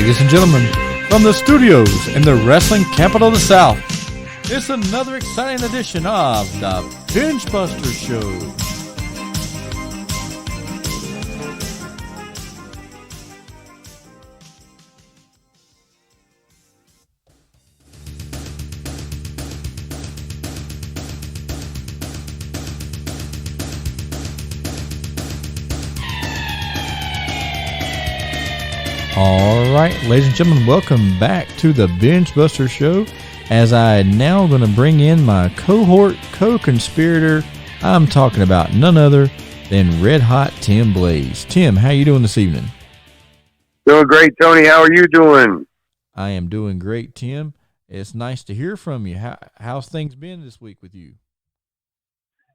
Ladies and gentlemen, from the studios in the wrestling capital of the South, it's another exciting edition of the BENGEBUSTER Show. All right, ladies and gentlemen, welcome back to the BENGEBUSTER Show. As I now going to bring in my cohort, co-conspirator, I'm talking about none other than Red Hot Tim Blaze. Tim, how you doing this evening? Doing great, Tony. How are you doing? I am doing great, Tim. It's nice to hear from you. How's things been this week with you?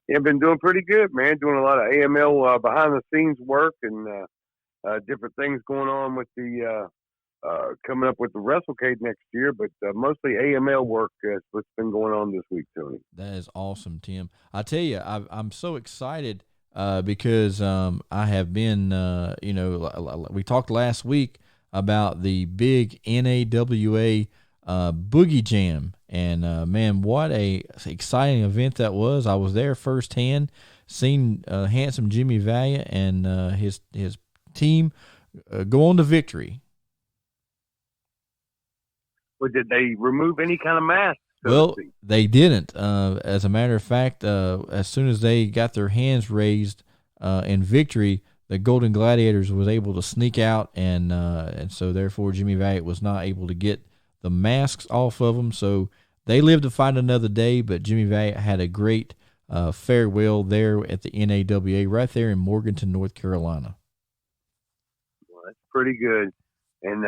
Yeah, been doing pretty good, man. Doing a lot of AML behind the scenes work and different things going on with the coming up with the WrestleCade next year, but mostly AML work is what's been going on this week, Tony. That is awesome, Tim. I tell you, I'm so excited because I have been, we talked last week about the big NAWA Boogie Jam, and man, what a exciting event that was. I was there firsthand, seen handsome Jimmy Valiant and his team go on to victory. Well, did they remove any kind of mask? Well, they didn't. As a matter of fact, as soon as they got their hands raised in victory, the Golden Gladiators was able to sneak out, and so therefore Jimmy Valiant was not able to get the masks off of them. So they lived to fight another day, but Jimmy Valiant had a great farewell there at the NAWA right there in Morganton, North Carolina. Well, that's pretty good. And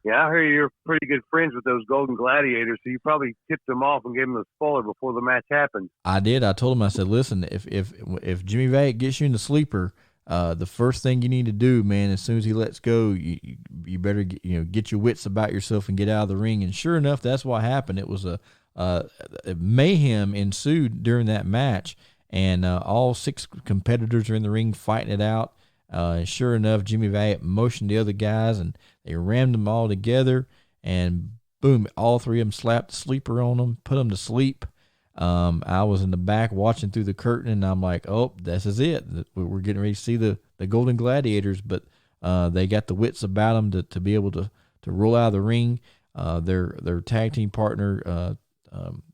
yeah, I hear you're pretty good friends with those Golden Gladiators, so you probably tipped them off and gave them the spoiler before the match happened. I did. I told him, I said, listen, if Jimmy Valiant gets you in the sleeper, the first thing you need to do, man, as soon as he lets go, you better get your wits about yourself and get out of the ring. And sure enough, that's what happened. It was a mayhem ensued during that match, and all six competitors are in the ring fighting it out. And sure enough, Jimmy Valiant motioned the other guys, and they rammed them all together, and boom, all three of them slapped the sleeper on them, put them to sleep. I was in the back watching through the curtain, and I'm like, oh, this is it. We're getting ready to see the Golden Gladiators, but they got the wits about them to be able to roll out of the ring. Their tag team partner,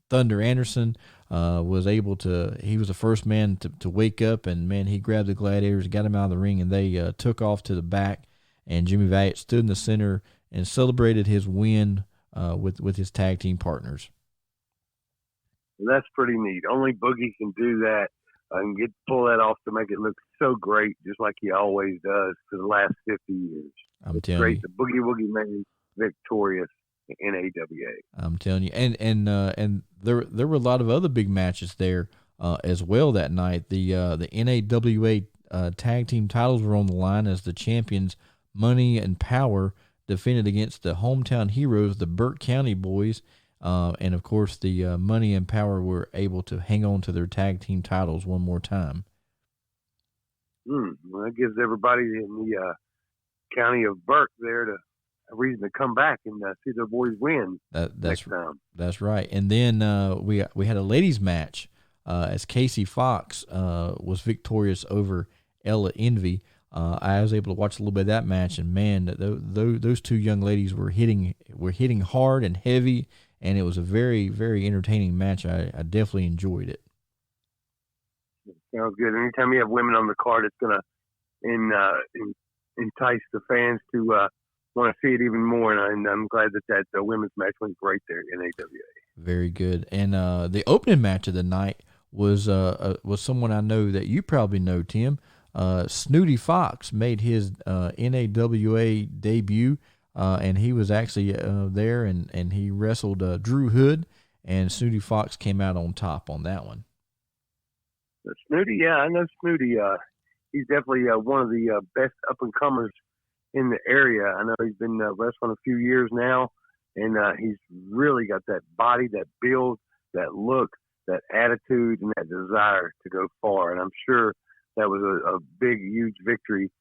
Thunder Anderson, was able to, he was the first man to wake up, and man, he grabbed the Gladiators, got him out of the ring, and they took off to the back, and Jimmy Valiant stood in the center and celebrated his win with his tag team partners. Well, that's pretty neat. Only Boogie can do that and pull that off to make it look so great, just like he always does for the last 50 years. I'm telling great. you. The Boogie Woogie Man victorious in AWA. I'm telling you, and there were a lot of other big matches there as well that night. The NAWA tag team titles were on the line as the champions Money and Power defended against the hometown heroes, the Burke County Boys, and of course the Money and Power were able to hang on to their tag team titles one more time. Well, that gives everybody in the county of Burke there a reason to come back and see their boys win next time. That's right. And then we had a ladies match as Casey Fox was victorious over Ella Envy. I was able to watch a little bit of that match, and man, those two young ladies were hitting hard and heavy, and it was a very, very entertaining match. I definitely enjoyed it. Sounds good. Anytime you have women on the card, it's going to entice the fans to want to see it even more, and I'm glad that women's match went great there in AWA. Very good. And the opening match of the night was someone I know that you probably know, Tim. Snooty Fox made his NAWA debut, and he was actually there, and he wrestled Drew Hood, and Snooty Fox came out on top on that one. Snooty, yeah, I know Snooty. He's definitely one of the best up-and-comers in the area. I know he's been wrestling a few years now, and he's really got that body, that build, that look, that attitude, and that desire to go far. And I'm sure that was a big, huge victory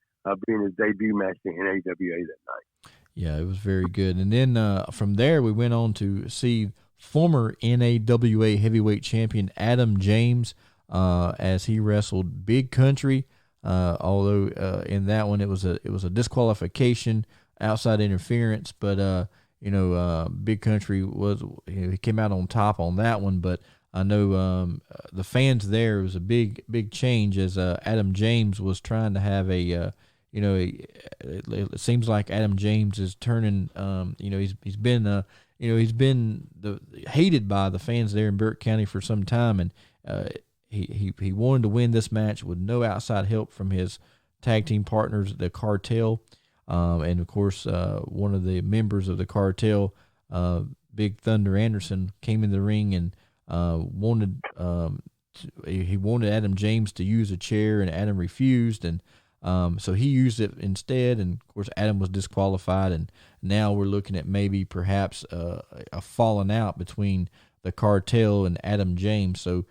being his debut match in AWA that night. Yeah, it was very good. And then from there, we went on to see former NAWA heavyweight champion Adam James as he wrestled Big Country. Although in that one it was a disqualification, outside interference, but Big Country was he came out on top on that one. But I know the fans there, it was a big change as Adam James was trying to have a it seems like Adam James is turning. He's been hated by the fans there in Burke County for some time, and he wanted to win this match with no outside help from his tag team partners, the CARTEL, and of course one of the members of the CARTEL, Big Thunder Anderson, came in the ring and wanted Adam James to use a chair, and Adam refused, and so he used it instead, and of course Adam was disqualified, and now we're looking at maybe perhaps a falling out between the CARTEL and Adam James. So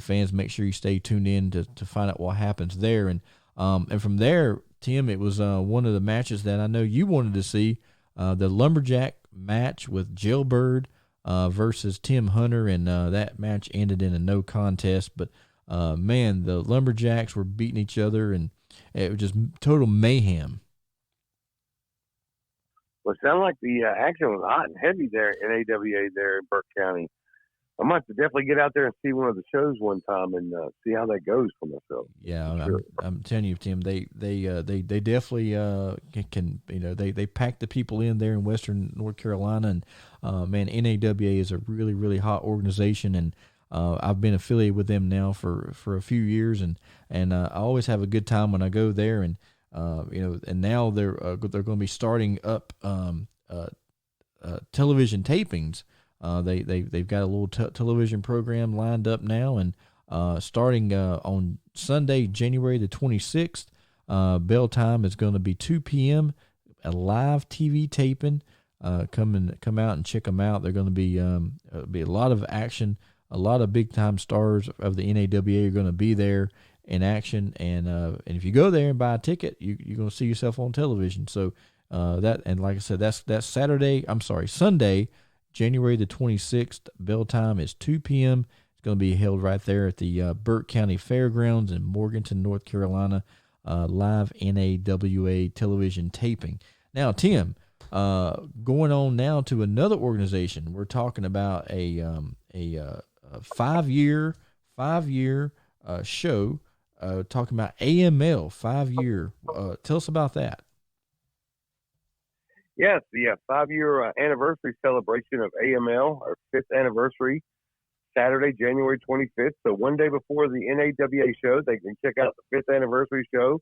fans, make sure you stay tuned in to find out what happens there. And from there, Tim, it was one of the matches that I know you wanted to see, the Lumberjack match with Jailbird versus Tim Hunter, and that match ended in a no contest. But man, the Lumberjacks were beating each other, and it was just total mayhem. Well, it sounded like the action was hot and heavy there in AWA there in Burke County. I might have to definitely get out there and see one of the shows one time and see how that goes for myself. Yeah, I'm telling you, Tim, they definitely can they pack the people in there in Western North Carolina, and man, NAWA is a really, really hot organization, and I've been affiliated with them now for a few years, and I always have a good time when I go there, and and now they're going to be starting up television tapings. They've got a little television program lined up now, and starting on Sunday, January the 26th, bell time is going to be 2 p.m. A live TV taping. Come out and check them out. They're going to be a lot of action. A lot of big time stars of the NAWA are going to be there in action, and if you go there and buy a ticket, you're going to see yourself on television. So and like I said, that's Sunday, January the 26th. Bell time is 2 p.m. It's going to be held right there at the Burke County Fairgrounds in Morganton, North Carolina. Live NAWA television taping. Now, Tim, going on now to another organization. We're talking about a 5-year show. Talking about AML 5-year. Tell us about that. Yes, the 5-year anniversary celebration of AML, our 5th anniversary, Saturday, January 25th. So one day before the NAWA show, they can check out the 5th anniversary show.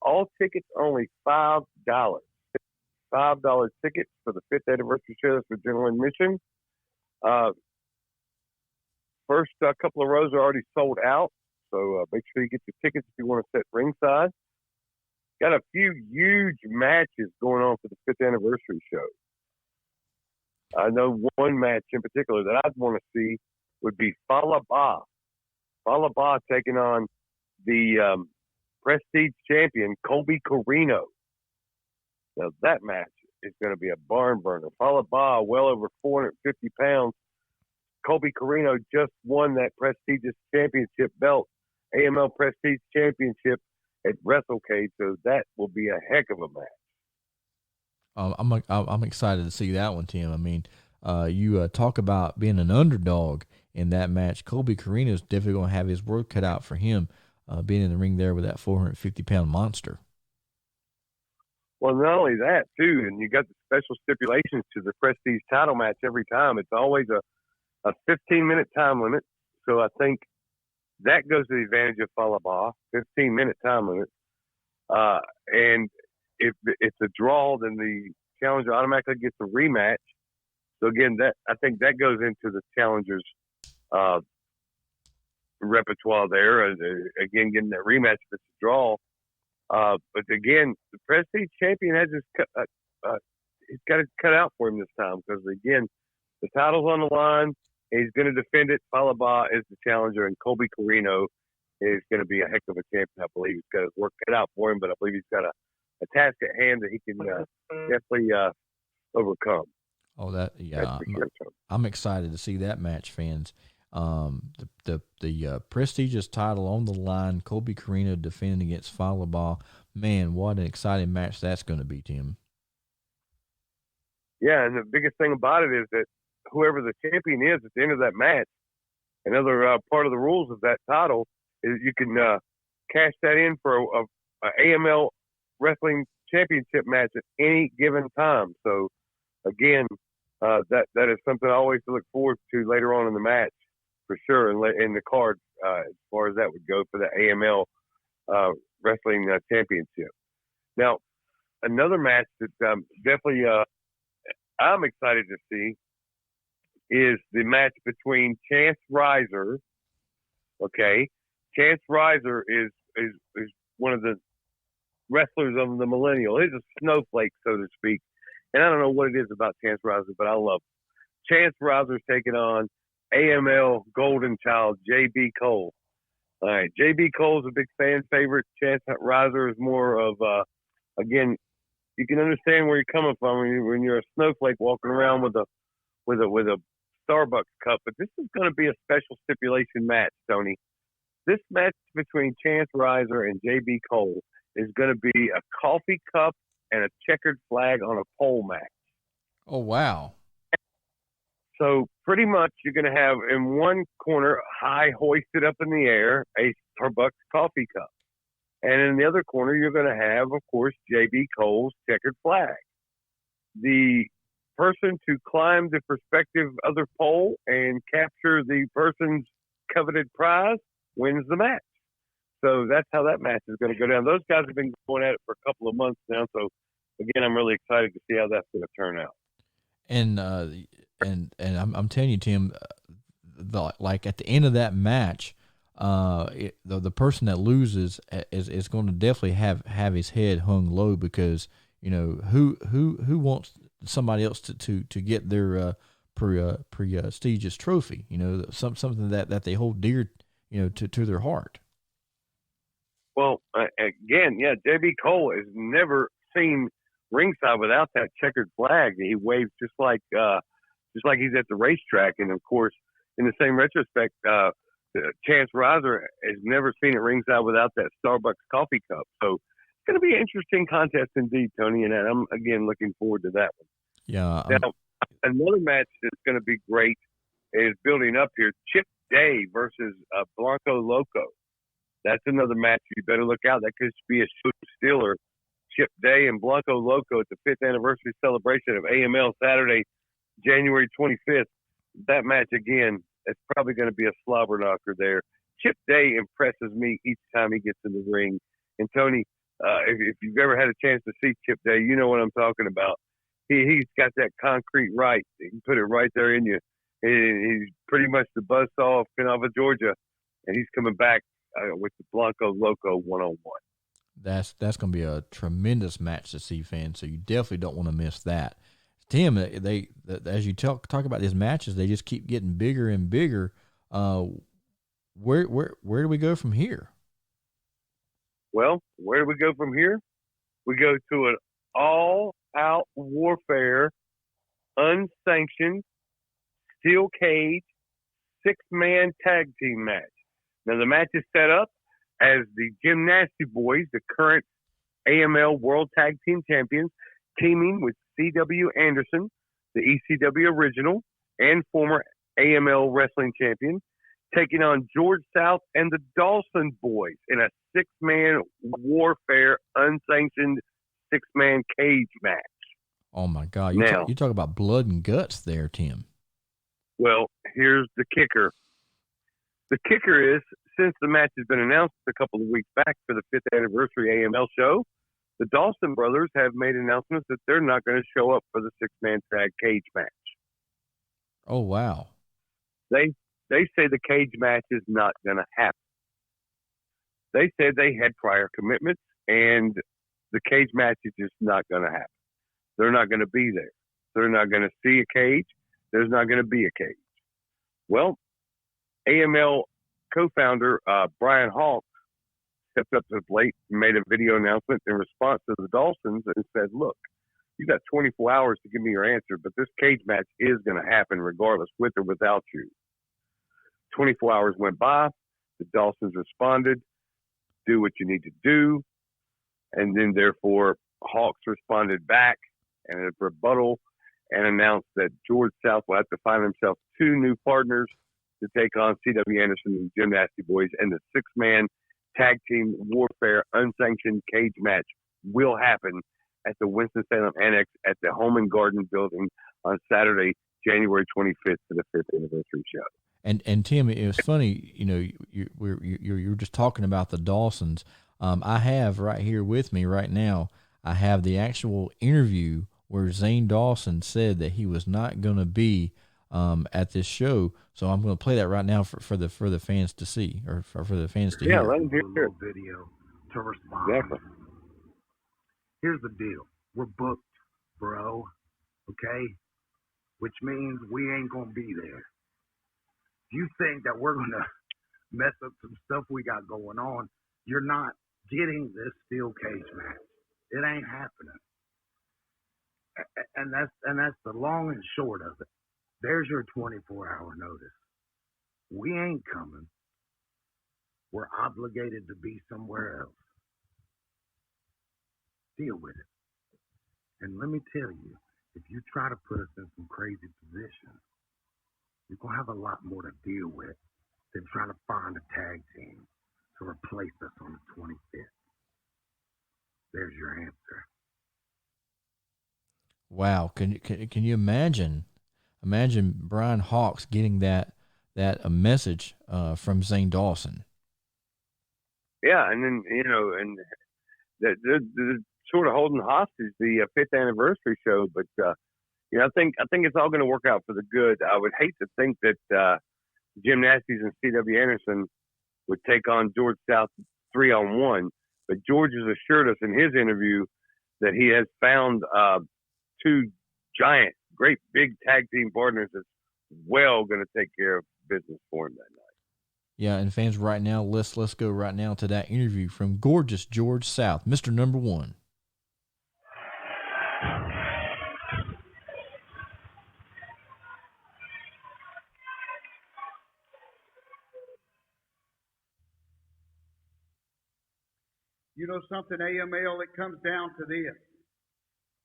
All tickets only $5. $5 tickets for the 5th anniversary show. That's for general admission. First couple of rows are already sold out, so make sure you get your tickets if you want to sit ringside. Got a few huge matches going on for the 5th anniversary show. I know one match in particular that I'd want to see would be Fallah Bahh. Fallah Bahh taking on the Prestige champion, Colby Corino. Now, that match is going to be a barn burner. Fallah Bahh, well over 450 pounds. Colby Corino just won that prestigious championship belt, AML Prestige Championship at WrestleCade, so that will be a heck of a match. I'm excited to see that one, Tim. I mean, you talk about being an underdog in that match. Colby Corino is definitely going to have his work cut out for him, being in the ring there with that 450-pound monster. Well, not only that, too, and you got the special stipulations to the Prestige title match every time. It's always a 15-minute time limit, so I think that goes to the advantage of Fallah Bahh, 15-minute time limit. And if it's a draw, then the challenger automatically gets a rematch. So, again, I think that goes into the challenger's repertoire there. Again, getting that rematch if it's a draw. But, again, the Prestige champion has he's got it cut out for him this time because, again, the title's on the line. He's going to defend it. Fallah Bahh is the challenger, and Colby Corino is going to be a heck of a champion. I believe he's got his work cut out for him, but I believe he's got a a task at hand that he can definitely overcome. Oh, That's for sure. I'm excited to see that match, fans. The prestigious title on the line, Colby Corino defending against Falaba. Man, what an exciting match that's going to be, Tim. Yeah, and the biggest thing about it is that whoever the champion is at the end of that match, another part of the rules of that title is you can cash that in for a AML wrestling championship match at any given time. So, again, that is something I always look forward to later on in the match, for sure, in the card as far as that would go for the AML wrestling championship. Now, another match that definitely I'm excited to see is the match between Chance Riser. Okay, Chance Riser is one of the wrestlers of the millennial. He's a snowflake, so to speak. And I don't know what it is about Chance Riser, but I love him. Chance Riser's taking on AML Golden Child, J.B. Cole. All right, J.B. Cole's a big fan favorite. Chance Riser is more of, again, you can understand where you're coming from when you're a snowflake walking around with a Starbucks cup. But this is going to be a special stipulation match, Tony. This match between Chance Riser and J.B. Cole is going to be a coffee cup and a checkered flag on a pole match. Oh, wow. So pretty much you're going to have in one corner, high hoisted up in the air, a Starbucks coffee cup. And in the other corner, you're going to have, of course, J.B. Cole's checkered flag. The person to climb the prospective other pole and capture the person's coveted prize wins the match. So that's how that match is going to go down. Those guys have been going at it for a couple of months now. So, again, I'm really excited to see how that's going to turn out. And I'm telling you, Tim, like at the end of that match, the person that loses is going to definitely have his head hung low, because who wants somebody else to get their prestigious trophy, something that they hold dear to their heart. Well, again, yeah, J.B. Cole has never seen ringside without that checkered flag that he waves just like he's at the racetrack. And of course, in the same retrospect, Chance Riser has never seen it ringside without that Starbucks coffee cup. So it's going to be an interesting contest indeed, Tony, and I'm again looking forward to that one. Yeah. Now, another match that's going to be great is building up here: Chip Day versus Blanco Loco. That's another match you better look out. That could be a show stealer. Chip Day and Blanco Loco at the 5th anniversary celebration of AML Saturday, January 25th. That match, again, it's probably going to be a slobber knocker there. Chip Day impresses me each time he gets in the ring. And, Tony, if you've ever had a chance to see Chip Day, you know what I'm talking about. He's got that concrete right. He can put it right there in you. He's pretty much the buzzsaw of Canava, Georgia, and he's coming back with the Blanco Loco one-on-one. That's going to be a tremendous match to see, fans. So you definitely don't want to miss that. Tim, they as you talk about these matches, they just keep getting bigger and bigger. Where do we go from here? Well, where do we go from here? We go to an all-out warfare, unsanctioned, steel cage, 6-man tag team match. Now, the match is set up as the Gym Nasty Boys, the current AML World Tag Team Champions, teaming with C.W. Anderson, the ECW original and former AML Wrestling Champion, taking on George South and the Dawson Boys in a 6-man warfare, unsanctioned 6-man cage match. Oh, my God. You talk about blood and guts there, Tim. Well, here's the kicker. The kicker is, since the match has been announced a couple of weeks back for the 5th anniversary AML show, the Dawson brothers have made announcements that they're not going to show up for the 6-man tag cage match. Oh, wow. They say the cage match is not going to happen. They said they had prior commitments, and the cage match is just not going to happen. They're not going to be there. They're not going to see a cage. There's not going to be a cage. Well, AML co-founder Brian Hawk stepped up to the plate and made a video announcement in response to the Dawsons and said, look, you got 24 hours to give me your answer, but this cage match is going to happen regardless, with or without you. 24 hours went by. The Dawsons responded, do what you need to do. And then, therefore, Hawks responded back and a rebuttal and announced that George South will have to find himself 2 new partners to take on C.W. Anderson and Jim Nasty Boys, and the 6-man tag team warfare unsanctioned cage match will happen at the Winston-Salem Annex at the Home and Garden building on Saturday, January 25th for the 5th anniversary show. And Tim, it was funny, you know, you're just talking about the Dawsons. I have right here with me right now, I have the actual interview where Zane Dawson said that he was not going to be at this show. So I'm going to play that right now for the fans to see, or for the fans to hear. Yeah, let them hear it. Video to respond. Exactly. Here's the deal. We're booked, bro. Okay? Which means we ain't going to be there. If you think that we're going to mess up some stuff we got going on, you're not getting this steel cage match. It ain't happening. And that's the long and short of it. There's your 24-hour notice. We ain't coming. We're obligated to be somewhere else. Deal with it. And let me tell you, if you try to put us in some crazy position, you're going to have a lot more to deal with than trying to find a tag team to replace us on the 25th. There's your answer. Wow. Can you imagine Brian Hawks getting that a message from Zane Dawson? Yeah, and then, you know, and they're sort of holding hostage the 5th anniversary show, but you know, I think it's all going to work out for the good. I would hate to think that Jim Nasty's and C.W. Anderson would take on George South 3-on-1, but George has assured us in his interview that he has found 2 giant, great big tag team partners that's well going to take care of business for him that night. Yeah, and fans, right now, let's go right now to that interview from gorgeous George South, Mr. Number One. You know something, AML, it comes down to this.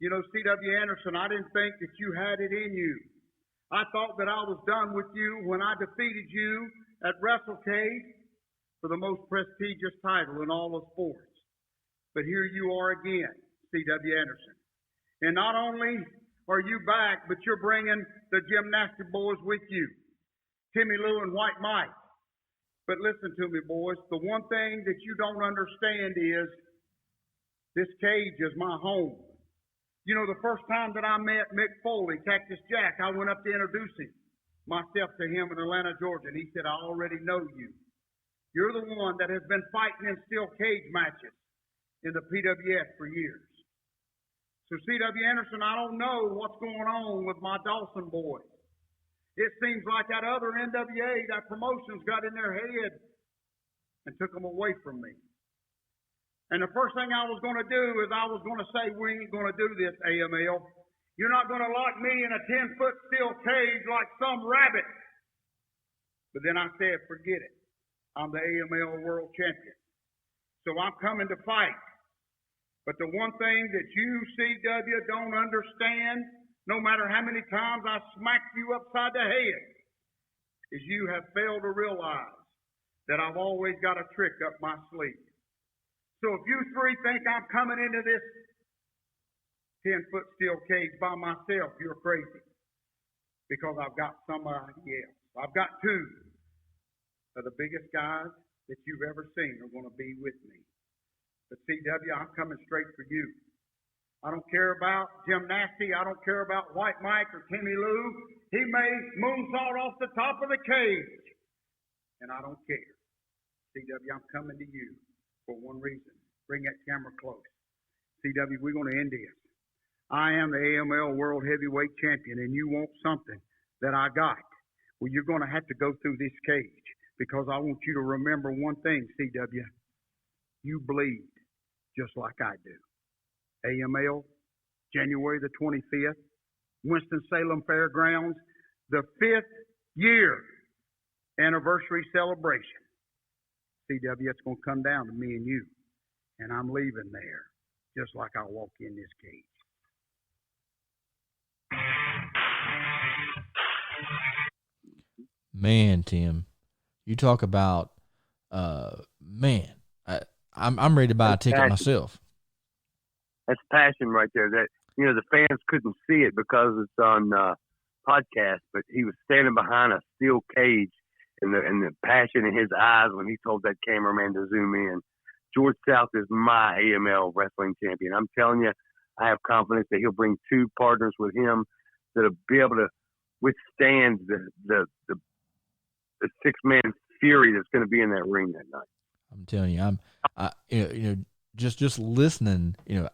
You know, C.W. Anderson, I didn't think that you had it in you. I thought that I was done with you when I defeated you at WrestleCade for the most prestigious title in all of sports. But here you are again, C.W. Anderson. And not only are you back, but you're bringing the Gymnastic Boys with you, Timmy Lou and White Mike. But listen to me, boys. The one thing that you don't understand is this cage is my home. You know, the first time that I met Mick Foley, Cactus Jack, I went up to introduce myself to him in Atlanta, Georgia, and he said, I already know you. You're the one that has been fighting in steel cage matches in the PWS for years. So, C.W. Anderson, I don't know what's going on with my Dawson boys. It seems like that other NWA, that promotion's got in their head and took them away from me. And the first thing I was going to do is I was going to say, we ain't going to do this, AML. You're not going to lock me in a 10-foot steel cage like some rabbit. But then I said, forget it. I'm the AML world champion. So I'm coming to fight. But the one thing that you, CW, don't understand, no matter how many times I smack you upside the head, is you have failed to realize that I've always got a trick up my sleeve. So if you 3 think I'm coming into this 10-foot steel cage by myself, you're crazy. Because I've got somebody else. I've got 2 of the biggest guys that you've ever seen are going to be with me. But CW, I'm coming straight for you. I don't care about Jim Nasty. I don't care about White Mike or Timmy Lou. He may moonsault off the top of the cage. And I don't care. CW, I'm coming to you for one reason. Bring that camera close. CW, we're going to end this. I am the AML World Heavyweight Champion, and you want something that I got. Well, you're going to have to go through this cage because I want you to remember one thing, CW. you bleed just like I do. AML, January the 25th, Winston-Salem Fairgrounds, the 5th year anniversary celebration. CW, it's going to come down to me and you, and I'm leaving there just like I walk in this cage. Man, Tim, you talk about man. I'm ready to buy a ticket myself. That's passion right there. That, you know, the fans couldn't see it because it's on podcast, but he was standing behind a steel cage, and the passion in his eyes when he told that cameraman to zoom in. George South is my AML wrestling champion. I'm telling you, I have confidence that he'll bring two partners with him that'll be able to withstand the 6-man fury that's going to be in that ring that night. I'm telling you, just listening, you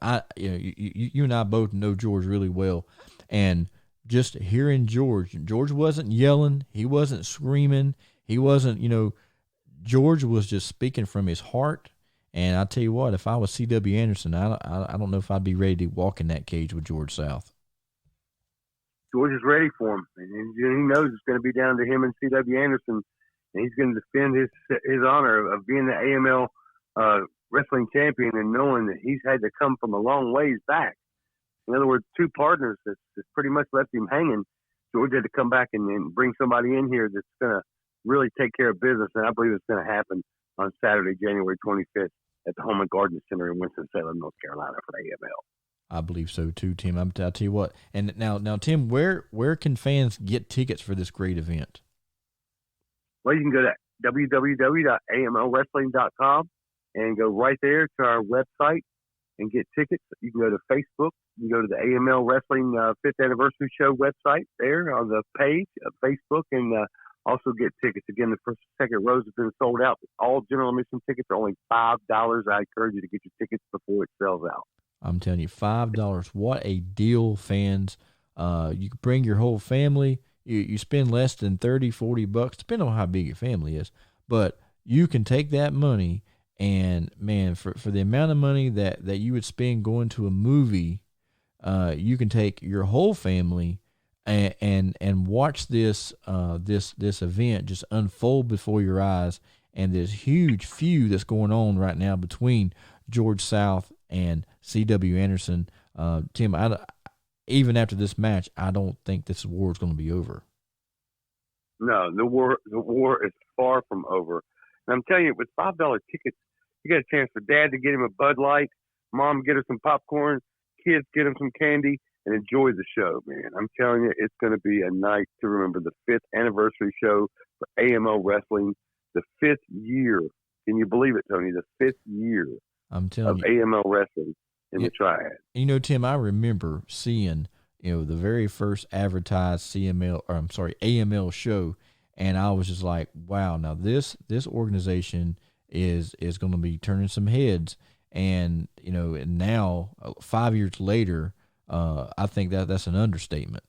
and I both know George really well, and just hearing George wasn't yelling, he wasn't screaming, he wasn't, George was just speaking from his heart. And I tell you what, if I was C.W. Anderson, I don't know if I'd be ready to walk in that cage with George South. George is ready for him, and he knows it's going to be down to him and C.W. Anderson, and he's going to defend his honor of being the AML wrestling champion, and knowing that he's had to come from a long ways back. In other words, two partners that's pretty much left him hanging. George had to come back and bring somebody in here that's going to really take care of business, and I believe it's going to happen on Saturday, January 25th at the Home and Garden Center in Winston-Salem, North Carolina for the AML. I believe so too, Tim. I'll tell you what. And now, Tim, where can fans get tickets for this great event? Well, you can go to www.amlwrestling.com and go right there to our website and get tickets. You can go to Facebook. You can go to the AML Wrestling 5th Anniversary Show website there on the page of Facebook, and also get tickets. Again, the first and second rows have been sold out. All general admission tickets are only $5. I encourage you to get your tickets before it sells out. I'm telling you, $5. What a deal, fans. You can bring your whole family. You spend less than $30-$40, depending on how big your family is. But you can take that money, and, man, for the amount of money that you would spend going to a movie, you can take your whole family and watch this event just unfold before your eyes, and this huge feud that's going on right now between George South and C.W. Anderson. Tim, even after this match, I don't think this war is going to be over. No, the war is far from over. And I'm telling you, with $5 tickets, you got a chance for Dad to get him a Bud Light, Mom get her some popcorn, kids get him some candy, and enjoy the show, man. I'm telling you, it's going to be a night to remember. The 5th anniversary show for AML Wrestling, the 5th year. Can you believe it, Tony? The 5th year I'm telling of AML Wrestling in the Triad. Tim, I remember seeing, the very first advertised AML show, and I was just like, wow, now this organization is going to be turning some heads. And, and now 5 years later, I think that's an understatement.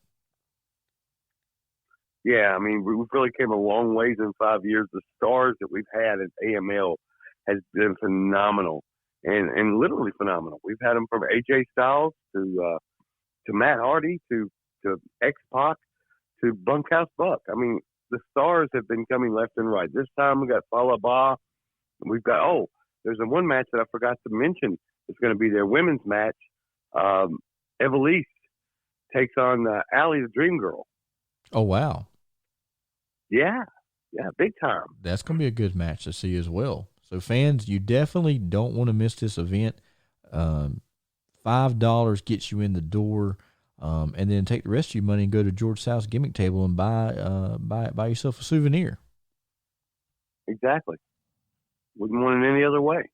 Yeah, I mean, we've really came a long ways in 5 years. The stars that we've had at AML has been phenomenal, and literally phenomenal. We've had them from AJ Styles to Matt Hardy to X-Pac to Bunkhouse Buck. I mean, the stars have been coming left and right. This time we got Fallah Bah. We've got, there's a one match that I forgot to mention. It's going to be their women's match. Evelise takes on Allie the Dream Girl. Oh, wow. Yeah, big time. That's going to be a good match to see as well. So, fans, you definitely don't want to miss this event. $5 gets you in the door, and then take the rest of your money and go to George South's gimmick table and buy yourself a souvenir. Exactly. Wouldn't want it any other way.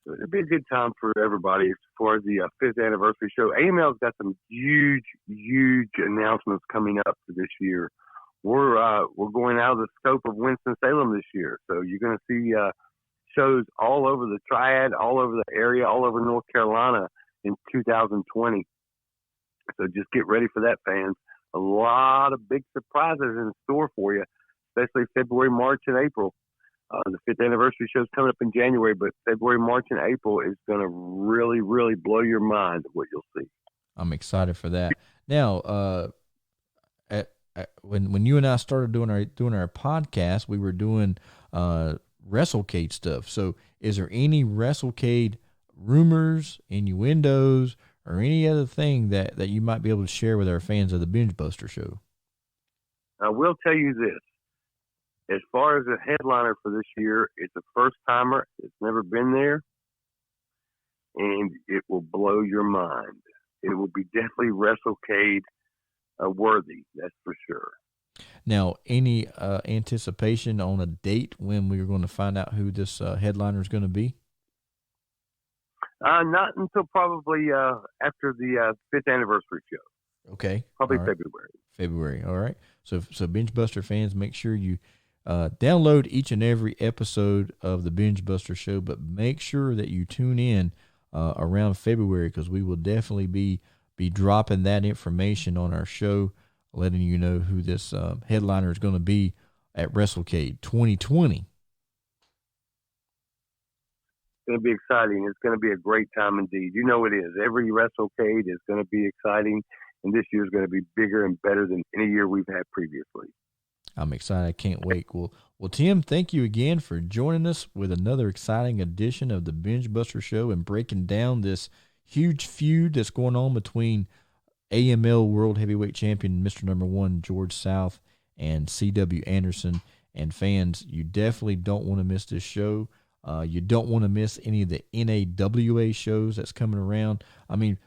So it'd be a good time for everybody for the 5th anniversary show. AML's got some huge announcements coming up for this year. We're going out of the scope of Winston-Salem this year, so you're going to see shows all over the Triad, all over the area, all over North Carolina in 2020. So just get ready for that, fans. A lot of big surprises in store for you, especially February, March, and April. The 5th anniversary show is coming up in January, but February, March, and April is going to really, really blow your mind what you'll see. I'm excited for that. Now, when you and I started doing our podcast, we were doing WrestleCade stuff. So, is there any WrestleCade rumors, innuendos, or any other thing that you might be able to share with our fans of the Binge Buster Show? I will tell you this. As far as a headliner for this year, it's a first-timer. It's never been there, and it will blow your mind. It will be definitely WrestleCade worthy, that's for sure. Now, any anticipation on a date when we are going to find out who this headliner is going to be? Not until probably after the 5th anniversary show. Okay. Probably right. February. All right. So Binge Buster fans, make sure you download each and every episode of the Binge Buster Show, but make sure that you tune in around February, because we will definitely be dropping that information on our show, letting you know who this headliner is going to be at WrestleCade 2020. It's going to be exciting. It's going to be a great time indeed. You know it is. Every WrestleCade is going to be exciting, and this year is going to be bigger and better than any year we've had previously. I'm excited. I can't wait. Well, Tim, thank you again for joining us with another exciting edition of the Binge Buster Show and breaking down this huge feud that's going on between AML World Heavyweight Champion Mr. Number 1 George South and C.W. Anderson. And fans, you definitely don't want to miss this show. You don't want to miss any of the NAWA shows that's coming around. I mean,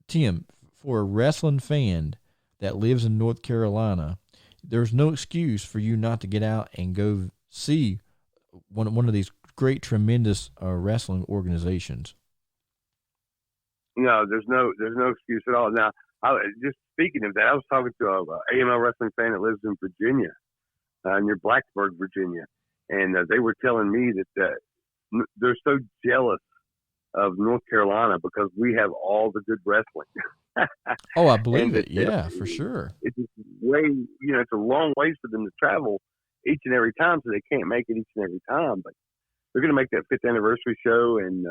Tim, for a wrestling fan that lives in North Carolina, there's no excuse for you not to get out and go see one of these great, tremendous wrestling organizations. No, there's no excuse at all. Now, just speaking of that, I was talking to a AML wrestling fan that lives in Virginia, near Blacksburg, Virginia, and they were telling me that they're so jealous of North Carolina because we have all the good wrestling. Oh, I believe it. Yeah, for sure. It's it's a long ways for them to travel each and every time, so they can't make it each and every time. But they're going to make that 5th anniversary show, and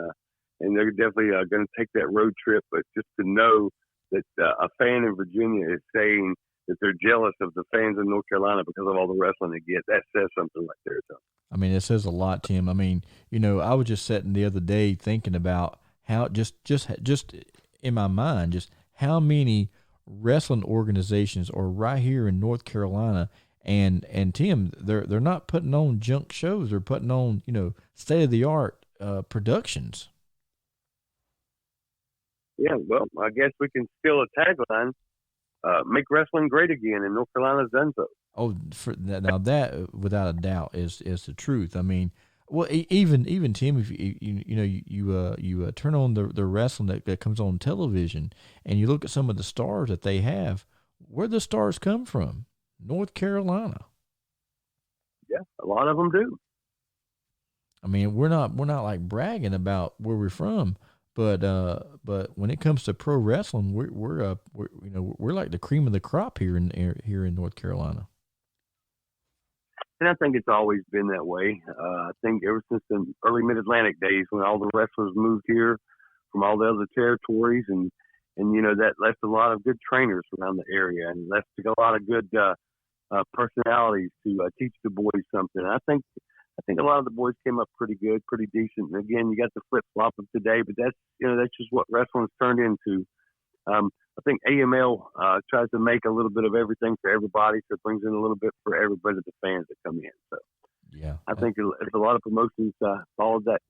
they're definitely going to take that road trip. But just to know that a fan in Virginia is saying that they're jealous of the fans in North Carolina because of all the wrestling they get, that says something right there. So. I mean, it says a lot, Tim. I mean, I was just sitting the other day thinking about how just in my mind, just how many wrestling organizations are right here in North Carolina, and Tim, they're not putting on junk shows. They're putting on, state of the art productions. Yeah, well, I guess we can steal a tagline: "Make wrestling great again," and North Carolina's done so. Oh, now that without a doubt is the truth. I mean, well, even Tim, if you turn on the wrestling that comes on television, and you look at some of the stars that they have, where the stars come from? North Carolina. Yeah, a lot of them do. I mean, we're not like bragging about where we're from, but when it comes to pro wrestling, we're like the cream of the crop here in North Carolina. And I think it's always been that way. I think ever since the early Mid-Atlantic days, when all the wrestlers moved here from all the other territories, and that left a lot of good trainers around the area, and left a lot of good personalities to teach the boys something. I think a lot of the boys came up pretty good, pretty decent. And again, you got the flip flop of today, but that's just what wrestling's turned into. I think AML tries to make a little bit of everything for everybody, so it brings in a little bit for everybody, the fans that come in. So yeah, I think if a lot of promotions followed that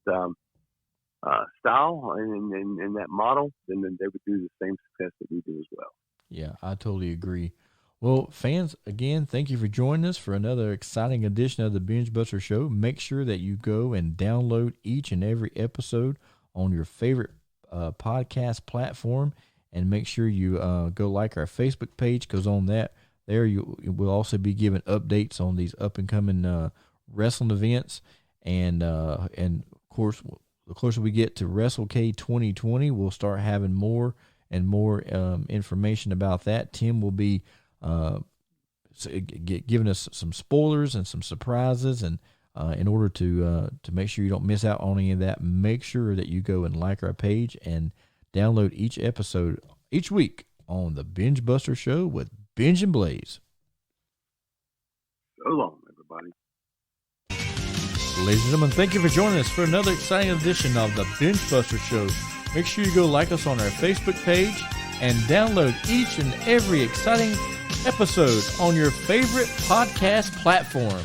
style and that model, then they would do the same success that we do as well. Yeah, I totally agree. Well, fans, again, thank you for joining us for another exciting edition of the Binge Buster Show. Make sure that you go and download each and every episode on your favorite podcast platform, and make sure you go like our Facebook page, because on there you will also be given updates on these up and coming wrestling events, and of course, the closer we get to WrestleCade 2020, we'll start having more and more information about that. Tim will be giving us some spoilers and some surprises, and In order to make sure you don't miss out on any of that, make sure that you go and like our page and download each episode each week on the Binge Buster Show with Binge and Blaze. So long, everybody. Ladies and gentlemen, thank you for joining us for another exciting edition of the Binge Buster Show. Make sure you go like us on our Facebook page and download each and every exciting episode on your favorite podcast platform.